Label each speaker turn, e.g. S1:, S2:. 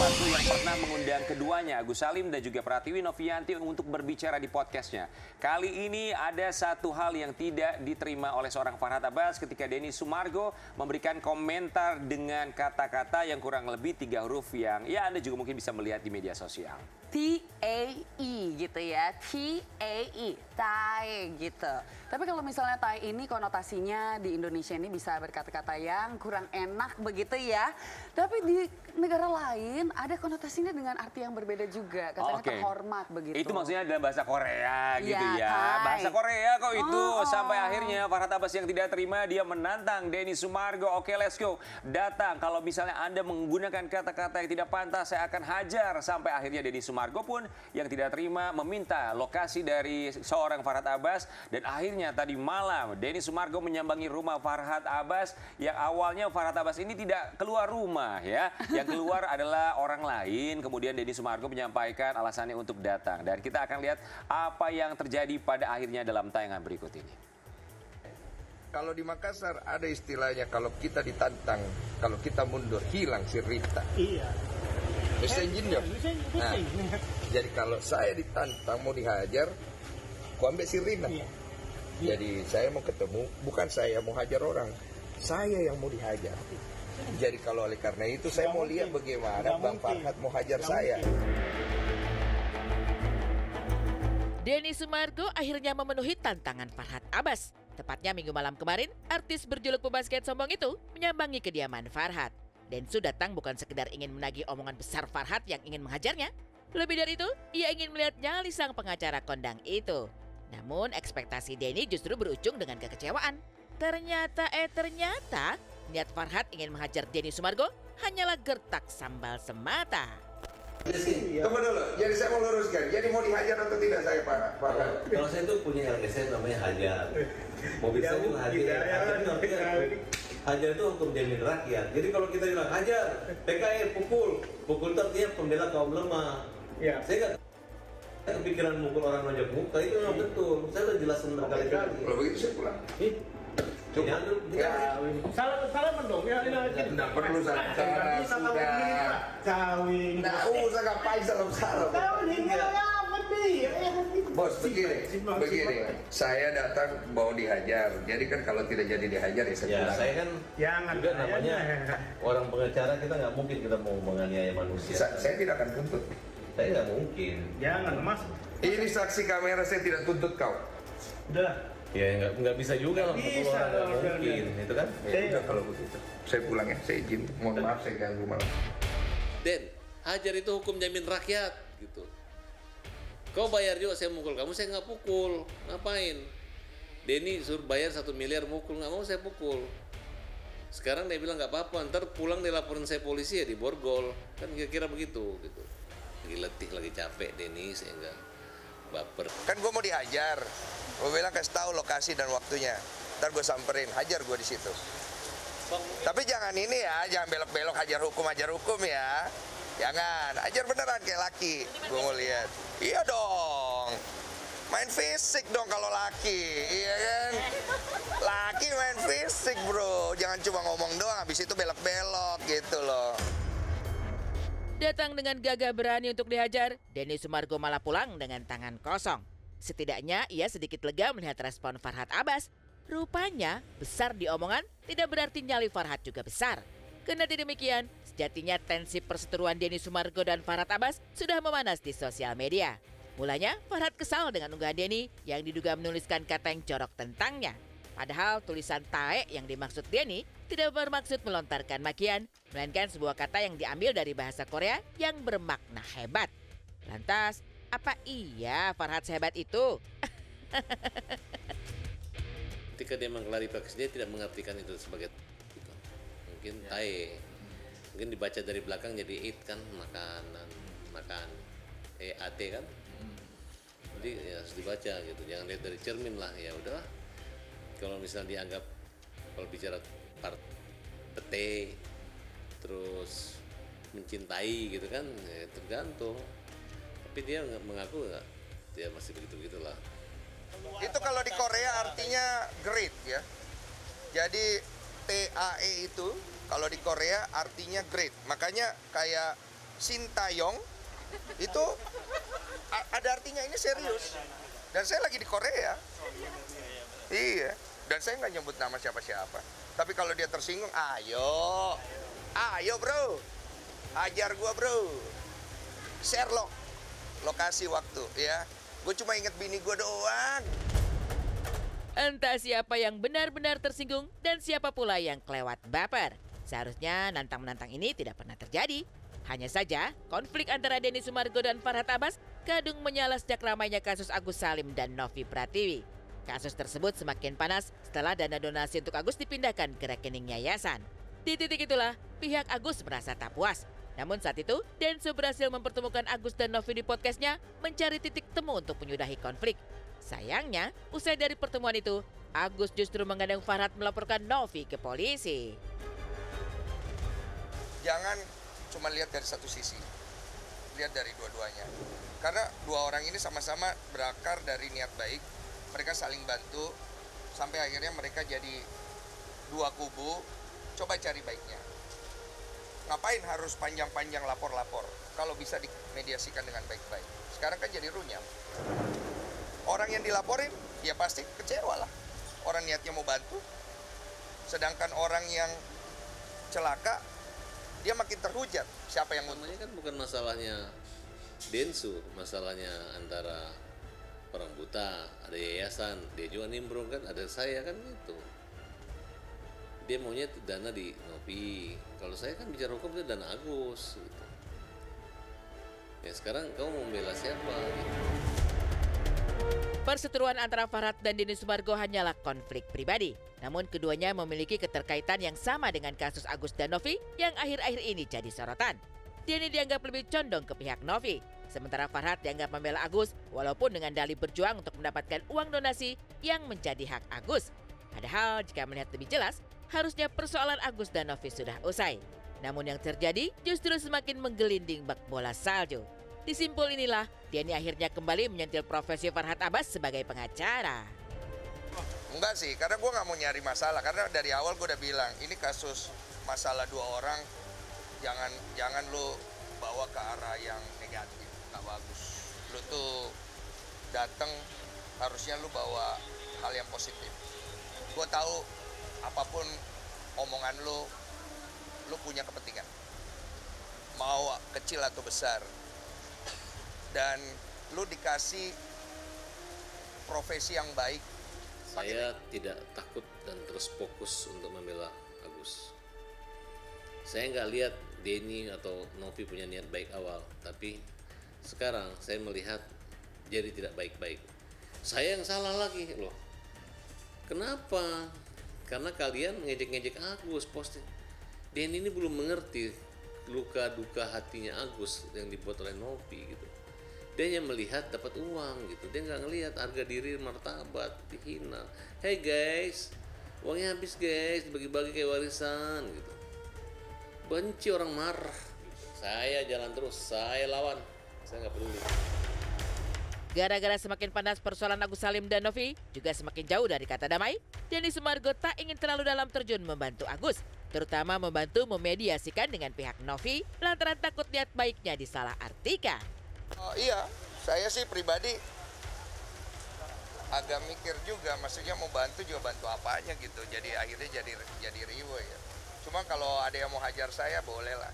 S1: satu yang pernah mengundang keduanya, Agus Salim dan juga Pratiwi Novianti untuk berbicara di podcastnya. Kali ini ada satu hal yang tidak diterima oleh seorang Farhad Abbas ketika Denny Sumargo memberikan komentar dengan kata-kata yang kurang lebih 3 huruf yang ya Anda juga mungkin bisa melihat di media sosial.
S2: TAE gitu ya, TAE, tae gitu. Tapi kalau misalnya tae ini konotasinya di Indonesia ini bisa berkata-kata yang kurang enak begitu ya. Tapi di negara lain ada konotasinya dengan arti yang berbeda juga, katanya terhormat begitu.
S1: Itu maksudnya dalam bahasa Korea gitu ya.
S2: Thai.
S1: Bahasa Korea kok itu. Sampai akhirnya Farhad Abbas yang tidak terima, dia menantang Denny Sumargo. Oke, let's go. Datang, kalau misalnya Anda menggunakan kata-kata yang tidak pantas, saya akan hajar. Sampai akhirnya Denny Sumargo pun yang tidak terima meminta lokasi dari seorang Farhad Abbas. Dan akhirnya tadi malam Denny Sumargo menyambangi rumah Farhad Abbas yang awalnya Farhad Abbas ini tidak keluar rumah ya. Yang keluar adalah orang lain. Kemudian Denny Sumargo menyampaikan alasannya untuk datang. Dan kita akan lihat apa yang terjadi pada akhirnya dalam tayangan berikut ini.
S3: Kalau di Makassar ada istilahnya, kalau kita ditantang, kalau kita mundur, hilang si Rita. Iya. Bisa dong. Nah, jadi kalau saya ditantang mau dihajar, ku ambil si Rina. Iya. Jadi saya mau ketemu, bukan saya mau hajar orang, saya yang mau dihajar. Jadi kalau oleh karena itu saya mau lihat bagaimana Bang Farhad mau hajar saya.
S4: Denny Sumargo akhirnya memenuhi tantangan Farhad Abbas. Tepatnya minggu malam kemarin, artis berjuluk pebasket sombong itu menyambangi kediaman Farhad. Densu datang bukan sekedar ingin menagih omongan besar Farhad yang ingin menghajarnya. Lebih dari itu, ia ingin melihat nyali sang pengacara kondang itu. Namun ekspektasi Denny justru berujung dengan kekecewaan. Ternyata, niat Farhad ingin menghajar Denny Sumargo hanyalah gertak sambal semata.
S3: Tunggu dulu, jadi saya mau luruskan. Jadi mau dihajar atau tidak saya Pak?
S5: Kalau saya itu punya LSM namanya hajar. Mobil saya juga hajar. Hajar itu hukum jamin rakyat. Jadi kalau kita bilang hajar, PKI pukul itu artinya pembela kaum lemah. Ya. Saya nggak kepikiran mukul orang nonjok muka, itu memang betul. Saya udah jelasin berkali-kali.
S3: Kalau begitu saya pulang.
S6: Salam dong ya.
S3: Tidak perlu salam sudah.
S6: Kawin.
S3: Nah, usah ngapain salam. Bos, begini. Saya datang mau dihajar. Jadi kan kalau tidak jadi dihajar ya saya pulang.
S5: Saya kan juga namanya orang pengacara, kita nggak mungkin kita mau menganiaya manusia.
S3: Saya tidak akan tuntut.
S5: Saya nggak mungkin.
S6: Jangan mas.
S3: Ini saksi kamera, saya tidak tuntut kau.
S6: Udah.
S5: Ya nggak bisa juga lah.
S6: Bisa,
S5: nggak mungkin, itu kan?
S3: Ya udah kalau begitu. Saya pulang ya, saya izin. Mohon maaf saya ganggu malam.
S7: Den, hajar itu hukum jamin rakyat gitu. Kau bayar juga saya mukul kamu, saya nggak pukul. Ngapain? Denny suruh bayar 1 miliar mukul, nggak mau saya pukul. Sekarang dia bilang nggak apa-apa, ntar pulang dilaporin saya polisi ya di borgol. Kan kira-kira begitu gitu. Lagi letih, lagi capek Denny, saya nggak baper.
S3: Kan gue mau dihajar. Gue bilang kasih tahu lokasi dan waktunya. Ntar gue samperin, hajar gue di situ. Tapi jangan ini ya, jangan belok-belok hajar hukum ya. Jangan, ajar beneran kayak laki. Gue mau lihat. Iya dong. Main fisik dong kalau laki, iya kan? Laki main fisik bro. Jangan cuma ngomong doang, habis itu belok-belok gitu loh.
S4: Datang dengan gagah berani untuk dihajar, Denny Sumargo malah pulang dengan tangan kosong. Setidaknya ia sedikit lega melihat respon Farhad Abbas. Rupanya besar di omongan tidak berarti nyali Farhad juga besar. Kendati demikian, sejatinya tensi perseteruan Denny Sumargo dan Farhad Abbas sudah memanas di sosial media. Mulanya Farhad kesal dengan unggahan Denny yang diduga menuliskan kata yang jorok tentangnya. Padahal tulisan tae yang dimaksud Denny tidak bermaksud melontarkan makian, melainkan sebuah kata yang diambil dari bahasa Korea yang bermakna hebat. Lantas, apa iya Farhad sehebat itu?
S7: Ketika dia mengklarifikasi, dia tidak mengartikan itu sebagai itu. Mungkin tae, mungkin dibaca dari belakang jadi it kan, makan EAT kan. Jadi ya harus dibaca gitu, jangan lihat dari cermin lah, ya udahlah. Kalau misalnya dianggap, kalau bicara pete terus mencintai gitu kan, ya tergantung. Tapi dia mengaku nggak, dia masih begitu-begitulah.
S3: Itu kalau di Korea artinya great ya. Jadi TAE itu kalau di Korea artinya great. Makanya kayak Sintayong itu ada artinya ini serius. Dan saya lagi di Korea. Iya. Dan saya nggak nyebut nama siapa-siapa. Tapi kalau dia tersinggung, ayo bro, ajar gua bro. Sherlock, lokasi waktu ya. Gue cuma inget bini gua doang.
S4: Entah siapa yang benar-benar tersinggung dan siapa pula yang kelewat baper. Seharusnya nantang-menantang ini tidak pernah terjadi. Hanya saja, konflik antara Denny Sumargo dan Farhad Abbas kadung menyala sejak ramainya kasus Agus Salim dan Novi Pratiwi. Kasus tersebut semakin panas setelah dana donasi untuk Agus dipindahkan ke rekening yayasan. Di titik itulah, pihak Agus merasa tak puas. Namun saat itu, Densu berhasil mempertemukan Agus dan Novi di podcastnya mencari titik temu untuk menyudahi konflik. Sayangnya, usai dari pertemuan itu, Agus justru menggandeng Farhad melaporkan Novi ke polisi.
S3: Jangan cuma lihat dari satu sisi, lihat dari dua-duanya. Karena dua orang ini sama-sama berakar dari niat baik, mereka saling bantu, sampai akhirnya mereka jadi dua kubu, coba cari baiknya. Ngapain harus panjang-panjang lapor-lapor, kalau bisa dimediasikan dengan baik-baik. Sekarang kan jadi runyam. Orang yang dilaporin, ya pasti kecewa lah. Orang niatnya mau bantu, sedangkan orang yang celaka, dia makin terhujat. Siapa yang untung?
S7: Namanya kan bukan masalahnya Densu, masalahnya antara orang buta, ada yayasan, dia juga nimbrung kan, ada saya kan gitu. Dia maunya dana di Novi, kalau saya kan bicara hukum itu dana Agus gitu. Ya sekarang kamu mau membela siapa gitu.
S4: Perseteruan antara Farhad dan Denny Sumargo hanyalah konflik pribadi. Namun keduanya memiliki keterkaitan yang sama dengan kasus Agus dan Novi yang akhir-akhir ini jadi sorotan. Denny dianggap lebih condong ke pihak Novi, sementara Farhad dianggap membela Agus walaupun dengan dalih berjuang untuk mendapatkan uang donasi yang menjadi hak Agus. Padahal jika melihat lebih jelas, harusnya persoalan Agus dan Novi sudah usai. Namun yang terjadi justru semakin menggelinding bak bola salju. Di simpul inilah, Denny akhirnya kembali menyentil profesi Farhad Abbas sebagai pengacara.
S3: Enggak sih, karena gue nggak mau nyari masalah. Karena dari awal gue udah bilang, ini kasus masalah dua orang, jangan lu bawa ke arah yang negatif, nggak bagus. Lu tuh dateng, harusnya lu bawa hal yang positif. Gue tahu apapun omongan lu punya kepentingan. Mau kecil atau besar. Dan lu dikasih profesi yang baik.
S7: Saya tidak takut dan terus fokus untuk membela Agus. Saya nggak lihat Denny atau Novi punya niat baik awal, tapi sekarang saya melihat jadi tidak baik-baik. Saya yang salah lagi loh. Kenapa? Karena kalian ngejek-ngejek Agus posting. Denny ini belum mengerti luka duka hatinya Agus yang dibuat oleh Novi gitu. Dia hanya melihat dapat uang gitu, dia nggak ngelihat harga diri, martabat, dihina. Hey guys, uangnya habis guys, bagi-bagi kayak warisan gitu. Benci orang marah. Saya jalan terus, saya lawan, saya nggak peduli.
S4: Gara-gara semakin panas persoalan Agus Salim dan Novi juga semakin jauh dari kata damai, Denny Sumargo tak ingin terlalu dalam terjun membantu Agus, terutama membantu memediasikan dengan pihak Novi lantaran takut niat baiknya disalahartikan.
S3: Oh, iya, saya sih pribadi agak mikir juga, maksudnya mau bantu juga bantu apanya gitu. Jadi akhirnya jadi riwe ya. Cuma kalau ada yang mau hajar saya boleh lah.